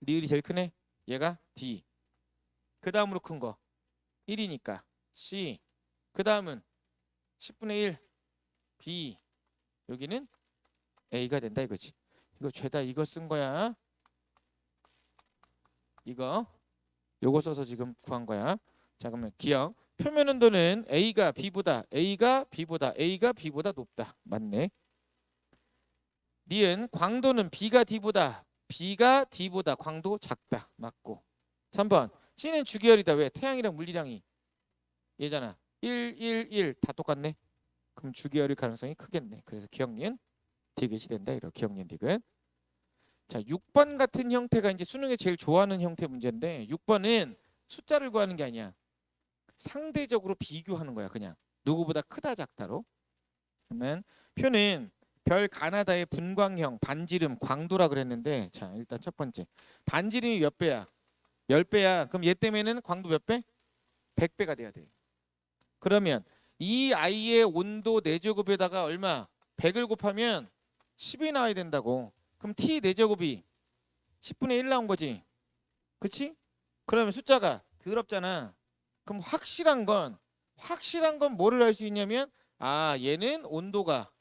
리을이 제일 크네. 얘가 D. 그 다음으로 큰 거 1이니까 C. 그 다음은 10분의 1 B. 여기는 A가 된다 이거지. 이거 죄다 이거 쓴 거야. 이거 요거 써서 지금 구한 거야. 자 그러면 기억. 표면 온도는 A가 B보다 높다. 맞네. 니은 광도는 B가 D보다 광도 작다. 맞고. 3번 C는 주기열이다. 왜? 태양이랑 물리량이 얘잖아. 1, 1, 1 다 똑같네. 그럼 주기열일 가능성이 크겠네. 그래서 기억 니은 디귿이 된다. 이렇게 기억 니은 디귿. 자 6번 같은 형태가 이제 수능에 제일 좋아하는 형태 문제인데 6번은 숫자를 구하는 게 아니야. 상대적으로 비교하는 거야. 그냥 누구보다 크다 작다로. 그러면 표는 별 가나다의 분광형 반지름 광도라 그랬는데 자 일단 첫 번째 반지름이 몇 배야? 10배야. 그럼 얘 때문에는 광도 몇 배? 100배가 돼야 돼. 그러면 이 아이의 온도 4제곱에다가 얼마? 100을 곱하면 10이 나와야 된다고. 그럼 T 4제곱이 10분의 1 나온 거지. 그치? 그러면 숫자가 더럽잖아. 그럼 확실한 건 뭐를 알 수 있냐면 아 얘는 온도가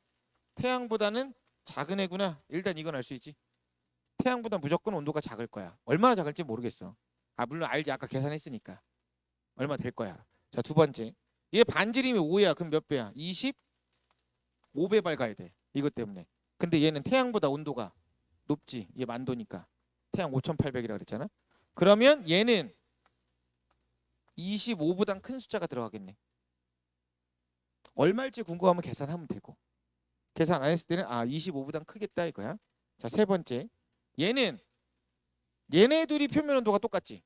태양보다는 작은 애구나. 일단 이건 알 수 있지. 태양보다 무조건 온도가 작을 거야. 얼마나 작을지 모르겠어. 아 물론 알지. 아까 계산했으니까. 얼마 될 거야. 자 두 번째. 얘 반지름이 5야. 그럼 몇 배야? 25배 밝아야 돼. 이것 때문에. 근데 얘는 태양보다 온도가 높지. 얘 만도니까. 태양 5800이라고 그랬잖아. 그러면 얘는 25보단 큰 숫자가 들어가겠네. 얼마일지 궁금하면 계산하면 되고. 계산 안 했을 때는 아 25보단 크겠다 이거야. 자 세 번째. 얘네 둘이 표면 온도가 똑같지.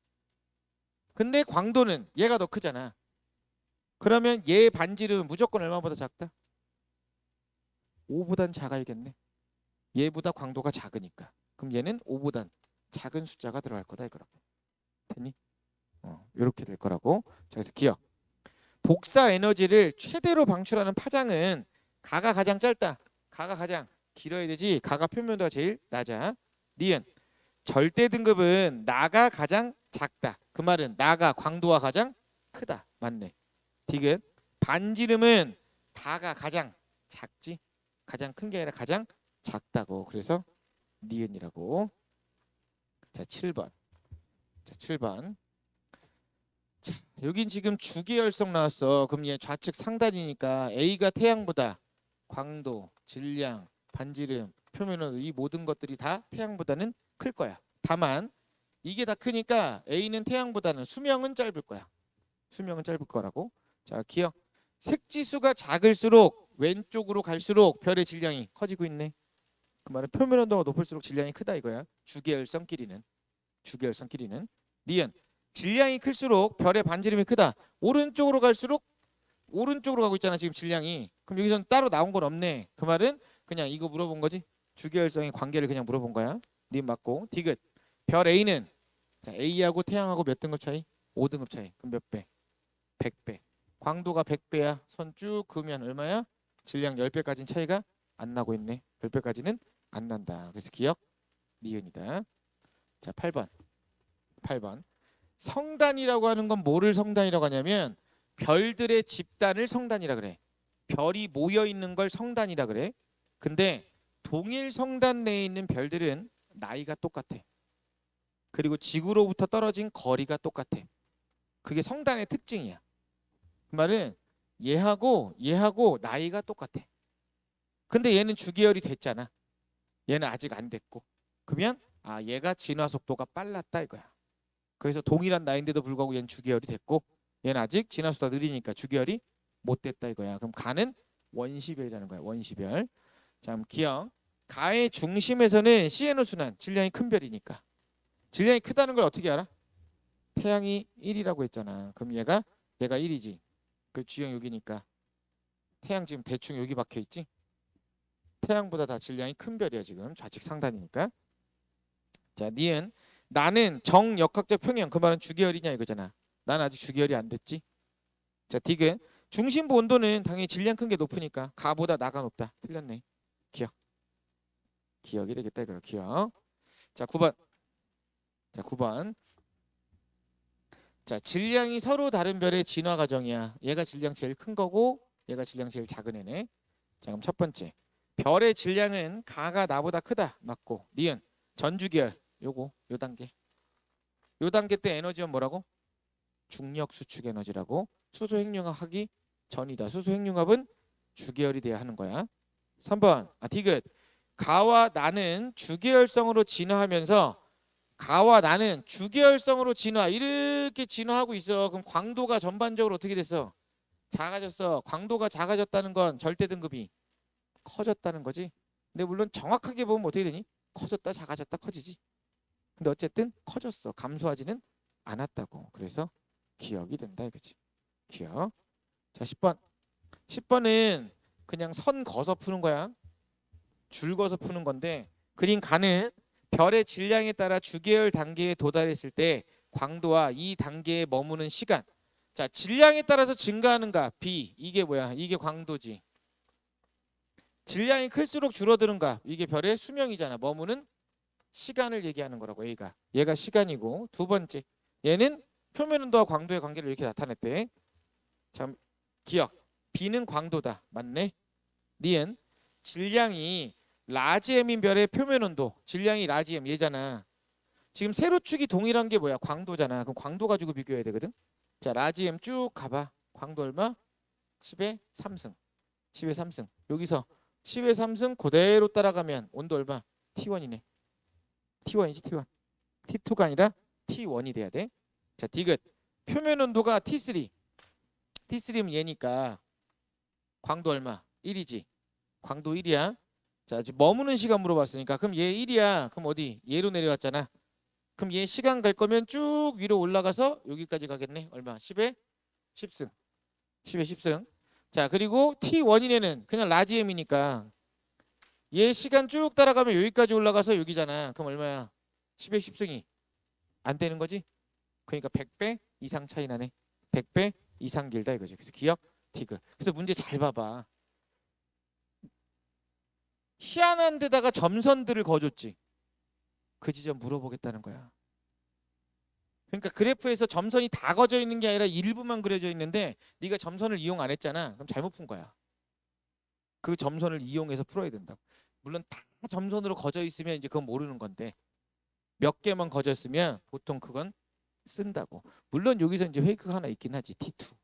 근데 광도는 얘가 더 크잖아. 그러면 얘 반지름은 무조건 얼마보다 작다? 5보단 작아야겠네. 얘보다 광도가 작으니까. 그럼 얘는 5보단 작은 숫자가 들어갈 거다 이거라고. 됐니? 이렇게 될 거라고. 자 그래서 기억. 복사 에너지를 최대로 방출하는 파장은 가가 가장 짧다. 가가 가장 길어야 되지. 가가 표면도가 제일 낮아. 니은 절대 등급은 나가 가장 작다. 그 말은 나가 광도가 가장 크다. 맞네. 디귿 반지름은 다가 가장 작지. 가장 큰 게 아니라 가장 작다고. 그래서 니은이라고. 자 7번. 자 7번. 자, 여긴 지금 주기열성 나왔어. 그럼 얘 좌측 상단이니까 A가 태양보다 광도, 질량, 반지름, 표면온도 이 모든 것들이 다 태양보다는 클 거야. 다만 이게 다 크니까 A는 태양보다는 수명은 짧을 거야. 수명은 짧을 거라고. 자, 기억. 색지수가 작을수록 왼쪽으로 갈수록 별의 질량이 커지고 있네. 그 말은 표면온도가 높을수록 질량이 크다 이거야. 주기열성끼리는. 니은 질량이 클수록 별의 반지름이 크다. 오른쪽으로 갈수록 오른쪽으로 가고 있잖아 지금 질량이. 그럼 여기서는 따로 나온 건 없네. 그 말은 그냥 이거 물어본 거지. 주기열성의 관계를 그냥 물어본 거야. 님 맞고. 디귿 별 A는 자 A하고 태양하고 몇 등급 차이? 5등급 차이. 그럼 몇 배? 100배. 광도가 100배야. 선 쭉 그으면 얼마야? 질량 10배까지는 차이가 안 나고 있네. 10배까지는 안 난다. 그래서 기억 니은이다. 자 8번. 성단이라고 하는 건 뭐를 성단이라고 하냐면 별들의 집단을 성단이라 그래. 별이 모여 있는 걸 성단이라 그래. 근데 동일 성단 내에 있는 별들은 나이가 똑같아. 그리고 지구로부터 떨어진 거리가 똑같아. 그게 성단의 특징이야. 그 말은 얘하고 나이가 똑같아. 근데 얘는 주기열이 됐잖아. 얘는 아직 안 됐고. 그러면 아 얘가 진화 속도가 빨랐다 이거야. 그래서 동일한 나이인데도 불구하고 얘는 주기열이 됐고 얘는 아직 진화 속도가 느리니까 주기열이 못 됐다 이거야. 그럼 가는 원시별이라는 거야. 원시별. 자, 그럼 기억. 가의 중심에서는 시에노 순환 질량이 큰 별이니까. 질량이 크다는 걸 어떻게 알아? 태양이 1이라고 했잖아. 그럼 얘가 1이지. 그 주형 여기니까. 태양 지금 대충 여기 박혀 있지? 태양보다 다 질량이 큰 별이야 지금. 좌측 상단이니까. 자, 니은 나는 정역학적 평형. 그 말은 주기열이냐 이거잖아. 나는 아직 주기열이 안 됐지. 자, 디귿 중심부 온도는 당연히 질량 큰 게 높으니까 가보다 나가 높다. 틀렸네. 기억이 되겠다 이거. 기억. 자, 9번. 자, 질량이 서로 다른 별의 진화 과정이야. 얘가 질량 제일 큰 거고 얘가 질량 제일 작은 애네. 자, 그럼 첫 번째. 별의 질량은 가가 나보다 크다. 맞고. 니은 전주기열 요거 요 단계. 요 단계 때 에너지는 뭐라고? 중력 수축 에너지라고. 수소 핵융합 하기 전이다. 수소 핵융합은 주계열이 돼야 하는 거야. 3번. 디귿. 가와 나는 주계열성으로 진화하면서 가와 나는 주계열성으로 진화 이렇게 진화하고 있어. 그럼 광도가 전반적으로 어떻게 됐어? 작아졌어. 광도가 작아졌다는 건 절대 등급이 커졌다는 거지. 근데 물론 정확하게 보면 어떻게 되니? 커졌다, 작아졌다, 커지지. 근데 어쨌든 커졌어. 감소하지는 않았다고. 그래서 기억이 된다 이거지. 기억. 자, 10번. 10번은 그냥 선 그어서 푸는 거야. 줄 그어서 푸는 건데 그린 가는 별의 질량에 따라 주계열 단계에 도달했을 때 광도와 이 단계에 머무는 시간. 자, 질량에 따라서 증가하는가? B. 이게 뭐야? 이게 광도지. 질량이 클수록 줄어드는가? 이게 별의 수명이잖아. 머무는 시간을 얘기하는 거라고. 얘가 시간이고 두 번째 얘는 표면 온도와 광도의 관계를 이렇게 나타냈대. 자, 기억. B는 광도다. 맞네. 니은 질량이 라지 M인 별의 표면 온도. 질량이 라지 M 얘잖아. 지금 세로축이 동일한 게 뭐야? 광도잖아. 그럼 광도 가지고 비교해야 되거든. 자, 라지 M 쭉 가봐. 광도 얼마? 10의 3승. 10의 3승. 여기서 10의 3승 그대로 따라가면 온도 얼마? T1이네. T1이지 T1. T2가 아니라 T1이 돼야 돼. 자, 디귿. 표면 온도가 T3. T3면 얘니까 광도 얼마? 1이지. 광도 1이야. 자, 지금 머무는 시간 물어봤으니까 그럼 얘 1이야. 그럼 어디? 얘로 내려왔잖아. 그럼 얘 시간 갈 거면 쭉 위로 올라가서 여기까지 가겠네. 얼마? 10의 10승. 10의 10승. 자, 그리고 T1인 애는 그냥 라지 M이니까 얘 시간 쭉 따라가면 여기까지 올라가서 여기잖아. 그럼 얼마야? 10의 10승이 안 되는 거지? 그러니까 100배 이상 차이 나네. 100배 이상 길다 이거지. 그래서 기억 디귿. 그래서 문제 잘 봐봐. 희한한 데다가 점선들을 거줬지. 그 지점 물어보겠다는 거야. 그러니까 그래프에서 점선이 다 거져 있는 게 아니라 일부만 그려져 있는데 네가 점선을 이용 안 했잖아. 그럼 잘못 푼 거야. 그 점선을 이용해서 풀어야 된다고. 물론 다 점선으로 거져 있으면 이제 그건 모르는 건데 몇 개만 거져 있으면 보통 그건 쓴다고. 물론 여기서 이제 페이크가 하나 있긴 하지. T2.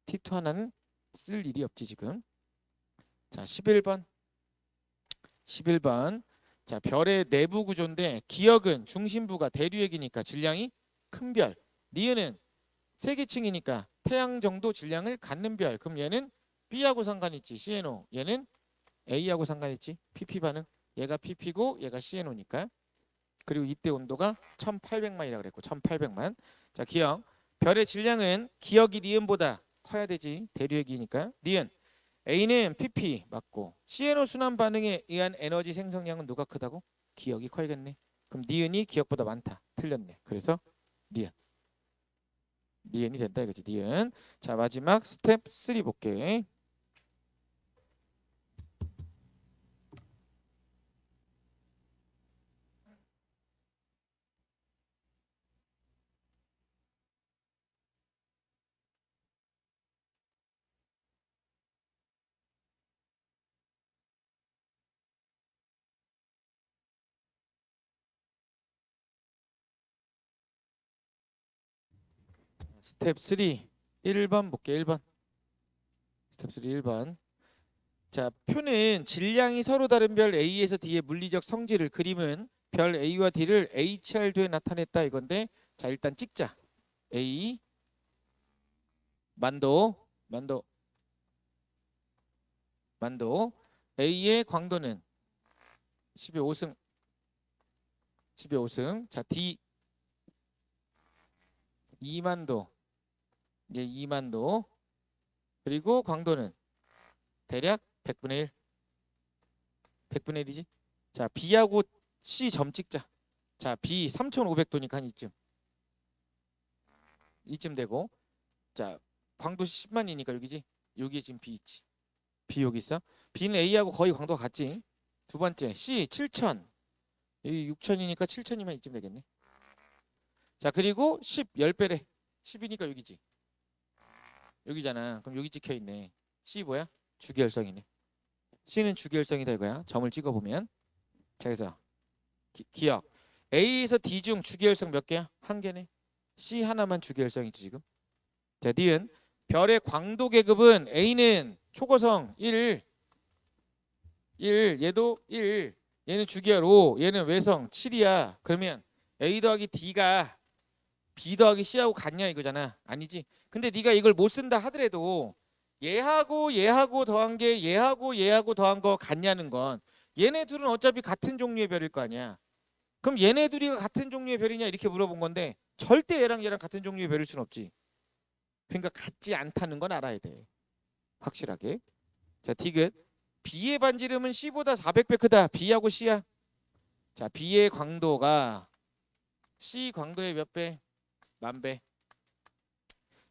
T2 하나는 쓸 일이 없지 지금. 자, 11번. 11번. 자, 별의 내부 구조인데 기억은 중심부가 대류액이니까 질량이 큰 별. 니은은 세기층이니까 태양 정도 질량을 갖는 별. 그럼 얘는 B하고 상관있지. CNO. 얘는 A하고 상관있지. PP 반응. 얘가 PP고 얘가 CNO니까. 그리고 이때 온도가 1800만이라고 그랬고 1800만. 자, 기억. 별의 질량은 기억이 니은보다 커야 되지. 대류액이니까. 니은. A는 PP 맞고 CNO 순환 반응에 의한 에너지 생성량은 누가 크다고? 기억이 커야겠네. 그럼 니은이 기억보다 많다. 틀렸네. 그래서 니은. 니은이 된다 이거지. 니은. 자, 마지막 스텝 3 볼게. 스텝 3 1번 볼게. 1번. 스텝 3 1번. 자, 표는 질량이 서로 다른 별 A에서 D의 물리적 성질을 그림은 별 A와 D를 HR도에 나타냈다 이건데 자, 일단 찍자. A 만도 A의 광도는 10의 5승 10의 5승. 자, D 2만도 이제 2만도 그리고 광도는 대략 100분의 1 100분의 1이지. 자, B하고 C 점 찍자. 자, B 3500도니까 한 이쯤 되고 자, 광도 10만이니까 여기지. 여기에 지금 B 있지. B 여기 있어. B는 A하고 거의 광도가 같지. 두 번째 C 7000 여기 6000이니까 7000이면 이쯤 되겠네. 자, 그리고 10배래. 10이니까 여기지. 여기잖아. 그럼 여기 찍혀 있네. C 뭐야? 주기열성이네. C는 주계열성이다 이거야. 점을 찍어보면. 자, 그래서 기억. A에서 D 중 주계열성 몇 개야? 한 개네. C 하나만 주계열성이지 지금. 자, D은 별의 광도 계급은 A는 초고성 1, 얘도 1, 얘는 주계열 5, 얘는 외성 7이야. 그러면 A 더하기 D가 B 더하기 C하고 같냐 이거잖아. 아니지. 근데 네가 이걸 못 쓴다 하더라도 얘하고 더한 게 얘하고 더한 거 같냐는 건 얘네 둘은 어차피 같은 종류의 별일 거 아니야. 그럼 얘네 둘이 같은 종류의 별이냐 이렇게 물어본 건데 절대 얘랑 같은 종류의 별일 순 없지. 그러니까 같지 않다는 건 알아야 돼. 확실하게. 자, 디귿. B의 반지름은 C보다 400배 크다. B하고 C야. 자, B의 광도가 C 광도의 몇 배? 10,000배.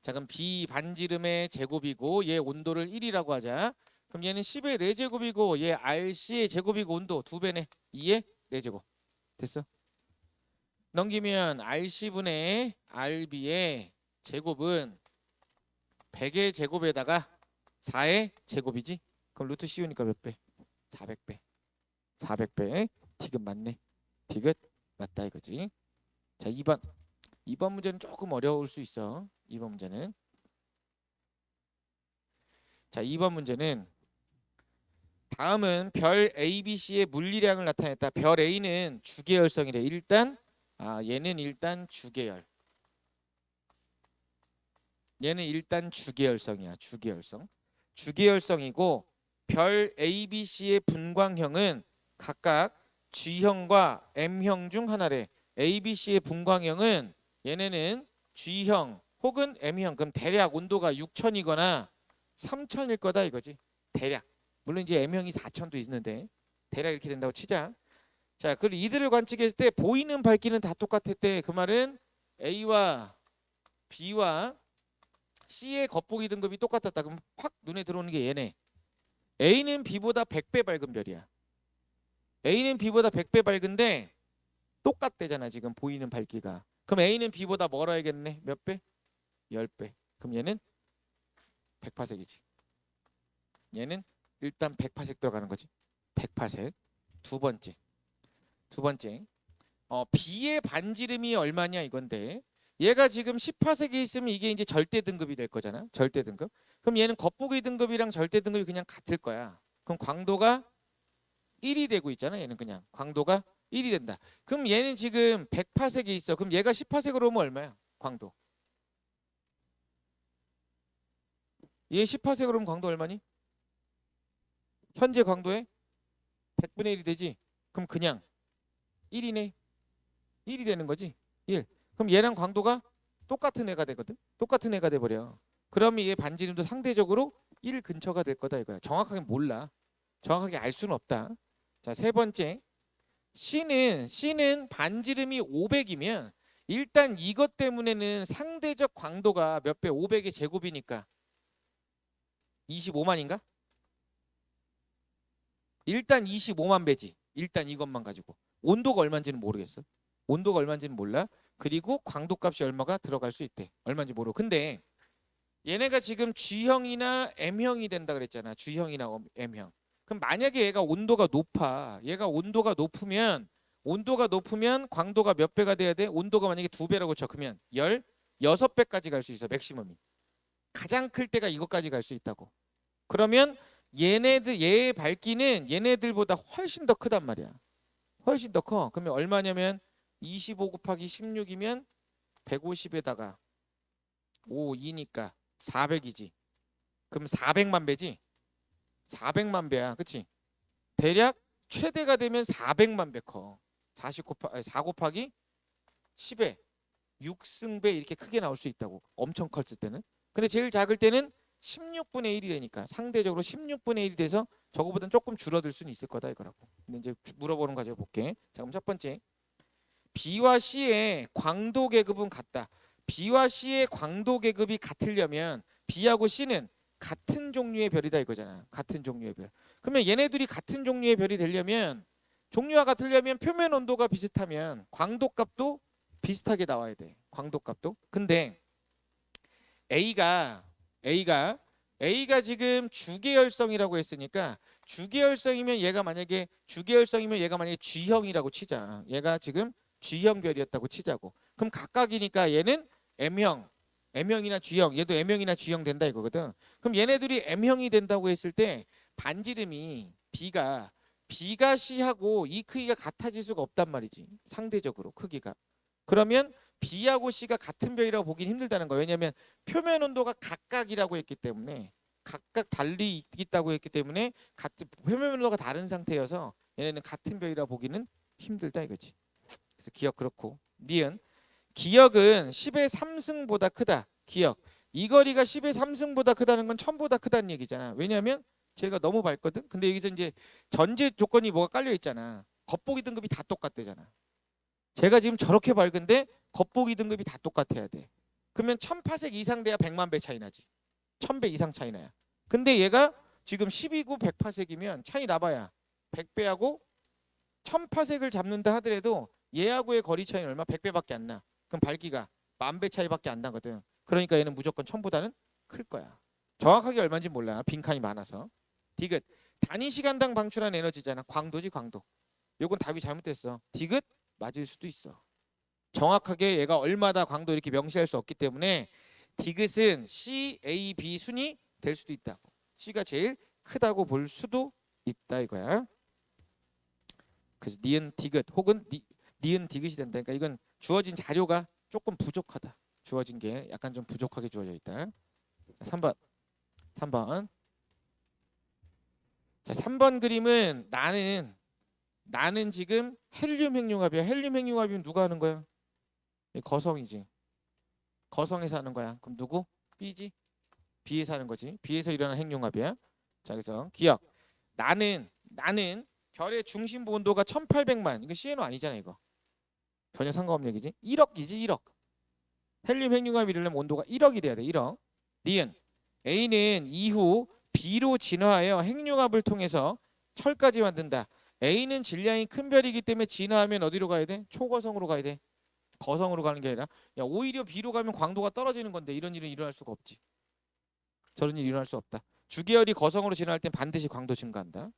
자, 그럼 B 반지름의 제곱이고 얘 온도를 1이라고 하자. 그럼 얘는 10의 4제곱이고 얘 RC의 제곱이고 온도 2배네. 2의 4제곱. 됐어? 넘기면 RC분의 RB의 제곱은 100의 제곱에다가 4의 제곱이지. 그럼 루트 씌우니까 몇 배? 400배. 400배. 디귿 맞네. 디귿 맞다 이거지. 자, 2번 문제는 조금 어려울 수 있어. 2번 문제는. 자, 2번 문제는 다음은 별 ABC의 물리량을 나타냈다. 별 A는 주계열성이래. 얘는 일단 주계열. 얘는 일단 주계열성이야. 주계열성. 주계열성이고 별 ABC의 분광형은 각각 G형과 M형 중 하나래. ABC의 분광형은 얘네는 G형 혹은 M형. 그럼 대략 온도가 6000이거나 3000일 거다 이거지. 대략. 물론 이제 M형이 4000도 있는데 대략 이렇게 된다고 치자. 자, 그리고 이들을 관측했을 때 보이는 밝기는 다 똑같았대. 그 말은 A와 B와 C의 겉보기 등급이 똑같았다. 그럼 확 눈에 들어오는 게 얘네. A는 B보다 100배 밝은 별이야. A는 B보다 100배 밝은데 똑같대잖아 지금 보이는 밝기가. 그럼 A는 B보다 멀어야겠네. 몇 배? 10배. 그럼 얘는 100파섹이지. 얘는 일단 100파섹 들어가는 거지. 100파섹. 두 번째. B의 반지름이 얼마냐 이건데 얘가 지금 10파섹에 있으면 이게 이제 절대 등급이 될 거잖아. 절대 등급. 그럼 얘는 겉보기 등급이랑 절대 등급이 그냥 같을 거야. 그럼 광도가 1이 되고 있잖아. 얘는 그냥 광도가 1이 된다. 그럼 얘는 지금 100파섹에 있어. 그럼 얘가 10파섹으로 오면 얼마야? 광도. 얘 10파섹으로 오면 광도 얼마니? 현재 광도에 100분의 1이 되지. 그럼 그냥 1이네. 1이 되는 거지. 1. 그럼 얘랑 광도가 똑같은 애가 되거든. 똑같은 애가 돼버려. 그러면 얘 반지름도 상대적으로 1 근처가 될 거다 이거야. 정확하게 몰라. 정확하게 알 수는 없다. 자, 세 번째. C는 반지름이 500이면 일단 이것 때문에는 상대적 광도가 몇 배? 500의 제곱이니까 25만인가? 일단 25만 배지. 일단 이것만 가지고. 온도가 얼마인지는 모르겠어. 온도가 얼마인지는 몰라. 그리고 광도값이 얼마가 들어갈 수 있대. 얼마인지 모르고. 근데 얘네가 지금 G형이나 M형이 된다 그랬잖아. G형이나 M형. 그럼 만약에 얘가 온도가 높아. 얘가 온도가 높으면 광도가 몇 배가 돼야 돼? 온도가 만약에 2배라고 쳐. 그러면 16배까지 갈 수 있어. 맥시멈이. 가장 클 때가 이것까지 갈 수 있다고. 그러면 얘의 밝기는 얘네들보다 훨씬 더 크단 말이야. 훨씬 더 커. 그러면 얼마냐면 25 곱하기 16이면 150에다가 5, 2니까 400이지. 그럼 400만 배지? 400만 배야. 그치? 대략 최대가 되면 400만 배 커. 4 곱하기 10에 6승배 이렇게 크게 나올 수 있다고. 엄청 컸을 때는. 근데 제일 작을 때는 16분의 1이 되니까 상대적으로 16분의 1이 돼서 저거보다는 조금 줄어들 수는 있을 거다 이거라고. 근데 이제 물어보는 거 가지고 볼게. 자, 그럼 첫 번째. B와 C의 광도 계급은 같다. B와 C의 광도 계급이 같으려면 B하고 C는 같은 종류의 별이다 이거잖아. 같은 종류의 별. 그러면 얘네들이 같은 종류의 별이 되려면 종류가 같으려면 표면 온도가 비슷하면 광도값도 비슷하게 나와야 돼. 광도값도. 근데 A가 지금 주계열성이라고 했으니까 주계열성이면 얘가 만약에 G형이라고 치자. 얘가 지금 G형별이었다고 치자고. 그럼 각각이니까 얘는 M형이나 G형, 얘도 M형이나 G형 된다 이거거든. 그럼 얘네들이 M형이 된다고 했을 때 반지름이 B가 C하고 이 크기가 같아질 수가 없단 말이지. 상대적으로 크기가. 그러면 B하고 C가 같은 별이라고 보긴 힘들다는 거예요. 왜냐하면 표면 온도가 각각이라고 했기 때문에 각각 달리 있다고 했기 때문에 같은 표면 온도가 다른 상태여서 얘네는 같은 별이라고 보기는 힘들다 이거지. 그래서 기억 그렇고 니은 기억은 10의 3승보다 크다. 기억 이 거리가 10의 3승보다 크다는 건 1000보다 크다는 얘기잖아. 왜냐하면 제가 너무 밝거든. 근데 여기서 이제 전제 조건이 뭐가 깔려 있잖아. 겉보기 등급이 다 똑같대잖아. 제가 지금 저렇게 밝은데 겉보기 등급이 다 똑같아야 돼. 그러면 1000파섹 이상 돼야 100만 배 차이 나지. 1000배 이상 차이 나야. 근데 얘가 지금 12구 100파섹이면 차이 나봐야 100배하고 1000파섹을 잡는다 하더라도 얘하고의 거리 차이는 얼마? 100배밖에 안 나. 그럼 밝기가 10,000배 차이밖에 안 나거든. 그러니까 얘는 무조건 1000보다는 클 거야. 정확하게 얼마인지 몰라. 빈칸이 많아서. 디귿 단위 시간당 방출한 에너지잖아. 광도지 광도. 요건 답이 잘못됐어. 디귿 맞을 수도 있어. 정확하게 얘가 얼마다 광도 이렇게 명시할 수 없기 때문에 디귿은 C, A, B 순이 될 수도 있다고. C가 제일 크다고 볼 수도 있다 이거야. 그래서 니은 디귿 혹은 니은 디귿이 된다. 그러니까 이건 주어진 자료가 조금 부족하다. 주어진 게 약간 좀 부족하게 주어져 있다. 자, 3번. 자, 3번 그림은 나는 지금 헬륨 핵융합이야. 헬륨 핵융합이면 누가 하는 거야? 거성이지. 거성에서 하는 거야. 그럼 누구? B지. B에서 하는 거지. B에서 일어나는 핵융합이야. 자, 그래서 기억. 나는 별의 중심부 온도가 1800만. 이거 CNO 아니잖아 이거. 전혀 상관없는 얘기지. 1억이지 1억. 헬륨 핵융합이 일어나면 온도가 1억이 돼야 돼. 1억. 니은 A는 이후 B로 진화하여 핵융합을 통해서 철까지 만든다. A는 질량이 큰 별이기 때문에 진화하면 어디로 가야 돼? 초거성으로 가야 돼. 거성으로 가는 게 아니라 야 오히려 B로 가면 광도가 떨어지는 건데 이런 일은 일어날 수가 없지. 저런 일이 일어날 수 없다. 주계열이 거성으로 진화할 땐 반드시 광도 증가한다.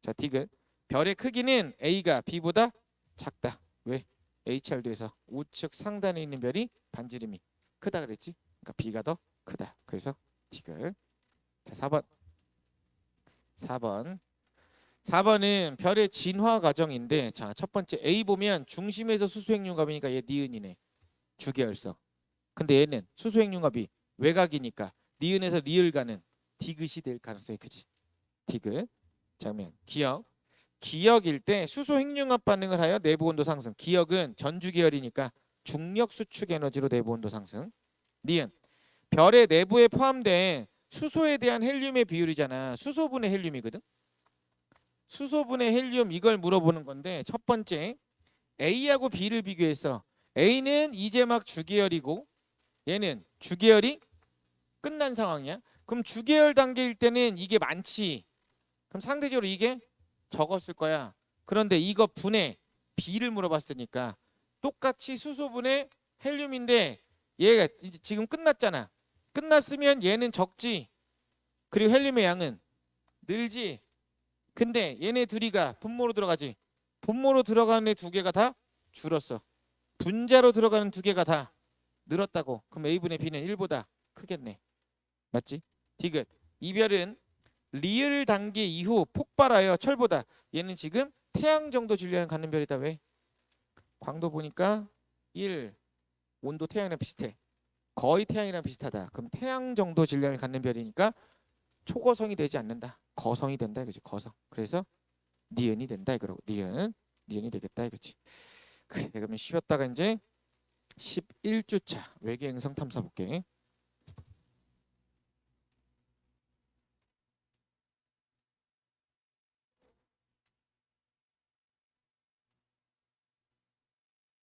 자, 디귿 별의 크기는 A가 B보다 작다. 왜? HR도에서 우측 상단에 있는 별이 반지름이 크다 그랬지. 그러니까 B가 더 크다. 그래서 디귿. 자, 4번은 별의 진화 과정인데 자, 첫 번째 A 보면 중심에서 수소핵융합이니까 얘 니은이네. 주계열성. 근데 얘는 수소핵융합이 외곽이니까 니은에서 리을 가는 디귿이 될 가능성이 크지. 디귿. 장면. 기역일 때 수소핵융합 반응을 하여 내부 온도 상승. 기역은 전주계열이니까 중력 수축 에너지로 내부 온도 상승. 니은. 별의 내부에 포함된 수소에 대한 헬륨의 비율이잖아. 수소분의 헬륨이거든. 수소분의 헬륨 이걸 물어보는 건데 첫 번째 A하고 B를 비교해서 A는 이제 막 주계열이고 얘는 주계열이 끝난 상황이야. 그럼 주계열 단계일 때는 이게 많지. 그럼 상대적으로 이게 적었을 거야. 그런데 이거 분해 B를 물어봤으니까 똑같이 수소분의 헬륨인데 얘가 이제 지금 끝났잖아. 끝났으면 얘는 적지. 그리고 헬륨의 양은 늘지. 근데 얘네 둘이가 분모로 들어가지. 분모로 들어가는 애 두 개가 다 줄었어. 분자로 들어가는 두 개가 다 늘었다고. 그럼 A분의 B는 1보다 크겠네. 맞지? 디귿. 이별은 리을 단계 이후 폭발하여 철보다 얘는 지금 태양 정도 질량을 갖는 별이다. 왜? 광도 보니까 1 온도 태양이랑 비슷해. 거의 태양이랑 비슷하다. 그럼 태양 정도 질량을 갖는 별이니까 초거성이 되지 않는다. 거성이 된다 이거지. 거성. 그래서 니은이 된다 이거고. 니은이 되겠다 이거지. 그래, 그러면 쉬었다가 이제 11주차 외계 행성 탐사 볼게.